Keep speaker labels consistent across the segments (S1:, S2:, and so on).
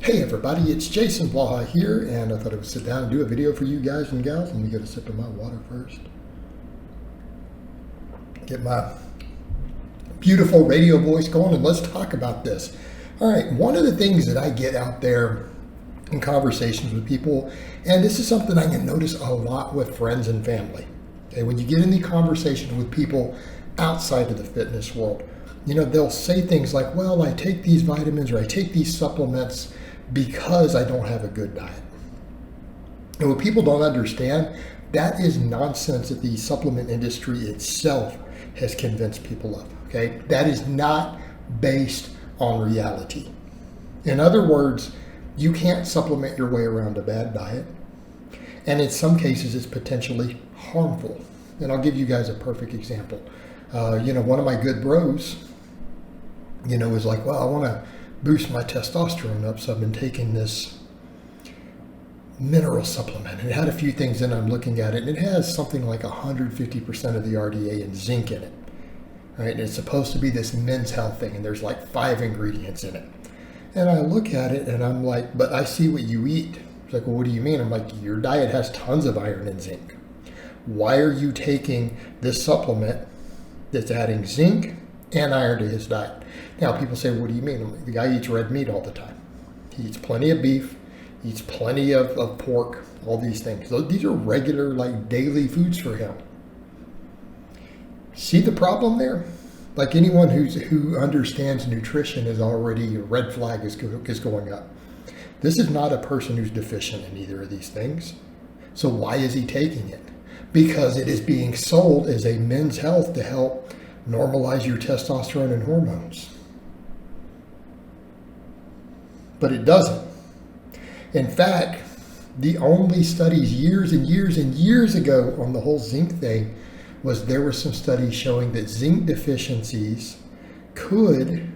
S1: Hey everybody, it's Jason Blaha here, and I thought I would sit down and do a video for you guys and gals. Let me get a sip of my water first. Get my beautiful radio voice going, and let's talk about this. All right, one of the things that I get out there in conversations with people, and this is something I can notice a lot with friends and family. Okay, when you get in the conversation with people outside of the fitness world, they'll say things like, well, I take these vitamins or I take these supplements because I don't have a good diet. And what people don't understand, that is nonsense that the supplement industry itself has convinced people of, okay? That is not based on reality. In other words, you can't supplement your way around a bad diet. And in some cases, it's potentially harmful. And I'll give you guys a perfect example. One of my good bros, is like, well, I want to boost my testosterone up, so I've been taking this mineral supplement. It had a few things in it. I'm looking at it, and it has something like 150% of the RDA and zinc in it. Right? And it's supposed to be this men's health thing, and there's like 5 ingredients in it. And I look at it, and I'm like, but I see what you eat. It's like, well, what do you mean? I'm like, your diet has tons of iron and zinc. Why are you taking this supplement that's adding zinc and iron to his diet? Now, people say, what do you mean? I'm like, the guy eats red meat all the time. He eats plenty of beef, eats plenty of pork, all these things. So these are regular, like, daily foods for him. See the problem there? Like, anyone who understands nutrition is already, a red flag is going up. This is not a person who's deficient in either of these things. So why is he taking it? Because it is being sold as a men's health to help normalize your testosterone and hormones. But it doesn't. In fact, the only studies years and years and years ago on the whole zinc thing was there were some studies showing that zinc deficiencies could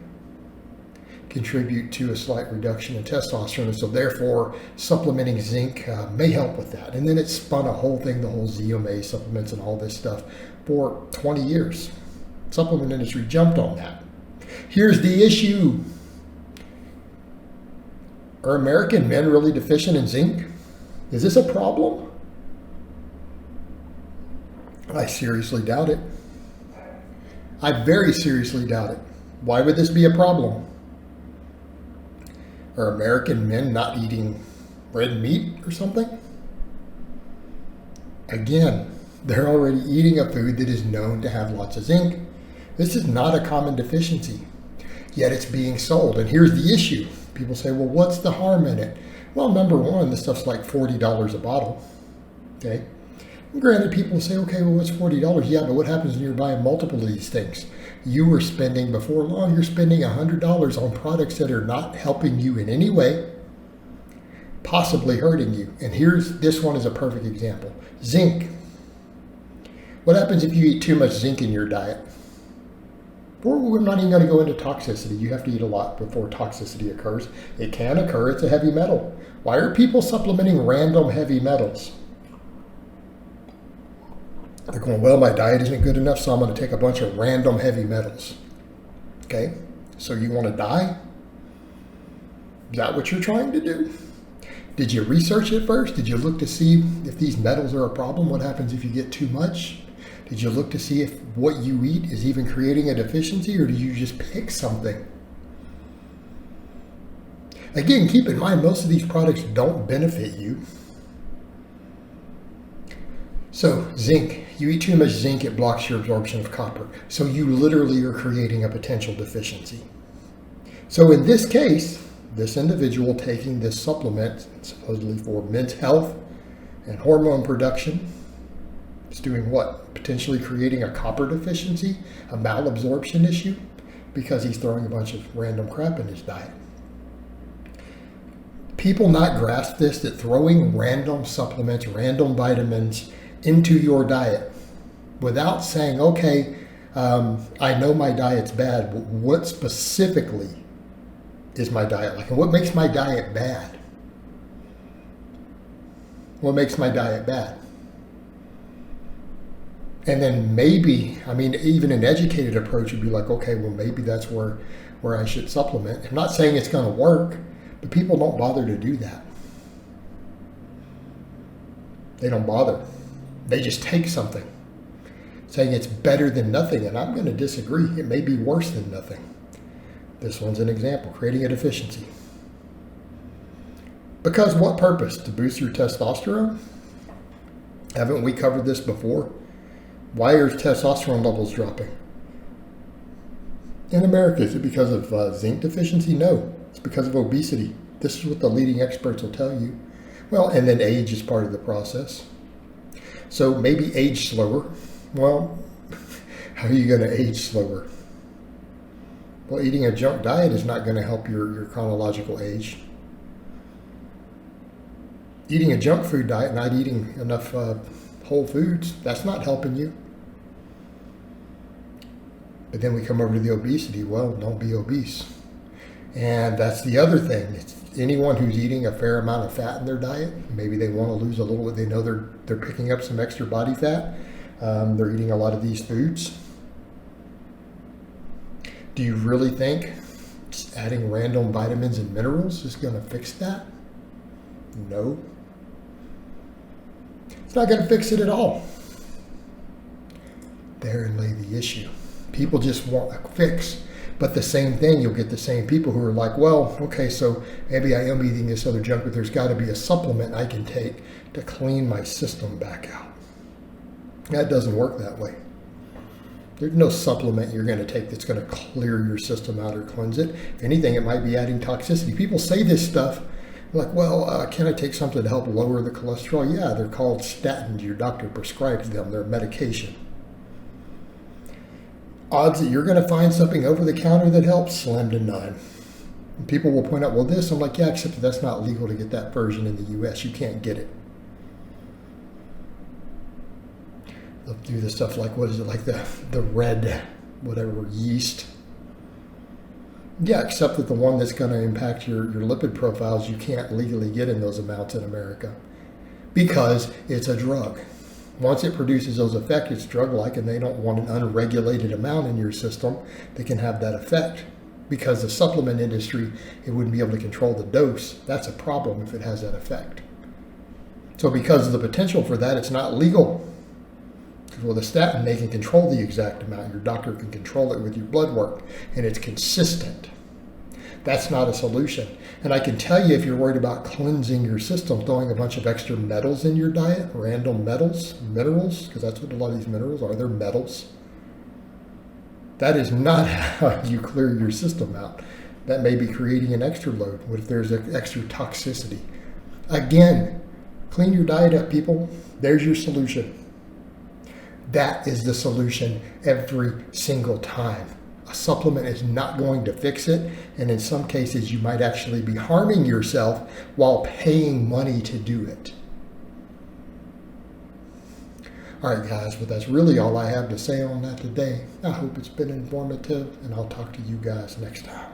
S1: contribute to a slight reduction in testosterone. And so therefore, supplementing zinc may help with that. And then it spun a whole thing, the whole ZMA supplements and all this stuff for 20 years. Supplement industry jumped on that. Here's the issue. Are American men really deficient in zinc? Is this a problem? I seriously doubt it. I very seriously doubt it. Why would this be a problem? Are American men not eating red meat or something? Again, they're already eating a food that is known to have lots of zinc. This is not a common deficiency, yet it's being sold. And here's the issue. People say, well, what's the harm in it? Well, number one, this stuff's like $40 a bottle, okay? And granted, people say, okay, well, what's $40? Yeah, but what happens when you're buying multiple of these things? You were spending, before long, you're spending $100 on products that are not helping you in any way, possibly hurting you. And this one is a perfect example. Zinc. What happens if you eat too much zinc in your diet? We're not even going to go into toxicity. You have to eat a lot before toxicity occurs. It can occur. It's a heavy metal. Why are people supplementing random heavy metals? They're going, well, my diet isn't good enough, so I'm going to take a bunch of random heavy metals. Okay? So you want to die? Is that what you're trying to do? Did you research it first? Did you look to see if these metals are a problem? What happens if you get too much? Did you look to see if what you eat is even creating a deficiency, or do you just pick something? Again, keep in mind, most of these products don't benefit you. So zinc, you eat too much zinc, it blocks your absorption of copper. So you literally are creating a potential deficiency. So in this case, this individual taking this supplement, supposedly for men's health and hormone production, is doing what? Potentially creating a copper deficiency, a malabsorption issue, because he's throwing a bunch of random crap in his diet. People not grasp this, that throwing random supplements, random vitamins into your diet without saying, okay, I know my diet's bad, but what specifically is my diet like? And what makes my diet bad? What makes my diet bad? And then maybe, even an educated approach would be like, okay, well, maybe that's where I should supplement. I'm not saying it's going to work, But people don't bother to do that. They don't bother. They just take something, saying it's better than nothing, and I'm going to disagree. It may be worse than nothing. This one's an example, creating a deficiency. Because what purpose? To boost your testosterone? Haven't we covered this before? Why are testosterone levels dropping? In America, is it because of zinc deficiency? No, it's because of obesity. This is what the leading experts will tell you. Well, and then age is part of the process. So maybe age slower. Well, how are you going to age slower? Well, eating a junk diet is not going to help your chronological age. Eating a junk food diet, not eating enough whole foods, that's not helping you. But then we come over to the obesity. Well, don't be obese. And that's the other thing. It's anyone who's eating a fair amount of fat in their diet, maybe they want to lose a little bit. They know they're picking up some extra body fat. They're eating a lot of these foods. Do you really think just adding random vitamins and minerals is going to fix that? No. It's not going to fix it at all. Therein lay the issue. People just want a fix. But the same thing, you'll get the same people who are like, well, okay, so maybe I am eating this other junk, but there's got to be a supplement I can take to clean my system back out. That doesn't work that way. There's no supplement you're going to take that's going to clear your system out or cleanse it. If anything, it might be adding toxicity. People say this stuff like, well, can I take something to help lower the cholesterol? Yeah, they're called statins. Your doctor prescribes them. They're medication. Odds that you're going to find something over the counter that helps, slim to none. And people will point out, well, this. I'm like, yeah, except that that's not legal to get that version in the U.S. You can't get it. They'll do the stuff like, what is it, like the red, whatever, yeast. Yeah, except that the one that's going to impact your lipid profiles, you can't legally get in those amounts in America because it's a drug. Once it produces those effects, it's drug-like, and they don't want an unregulated amount in your system that can have that effect. Because the supplement industry, it wouldn't be able to control the dose. That's a problem if it has that effect. So because of the potential for that, it's not legal. Because with a statin, they can control the exact amount. Your doctor can control it with your blood work, and it's consistent. That's not a solution. And I can tell you, if you're worried about cleansing your system, throwing a bunch of extra metals in your diet, random metals, minerals, because that's what a lot of these minerals are, they're metals. That is not how you clear your system out. That may be creating an extra load. What if there's an extra toxicity? Again, clean your diet up, people. There's your solution. That is the solution every single time. A supplement is not going to fix it, and in some cases you might actually be harming yourself while paying money to do it. All right, guys, but that's really all I have to say on that today. I hope it's been informative, and I'll talk to you guys next time.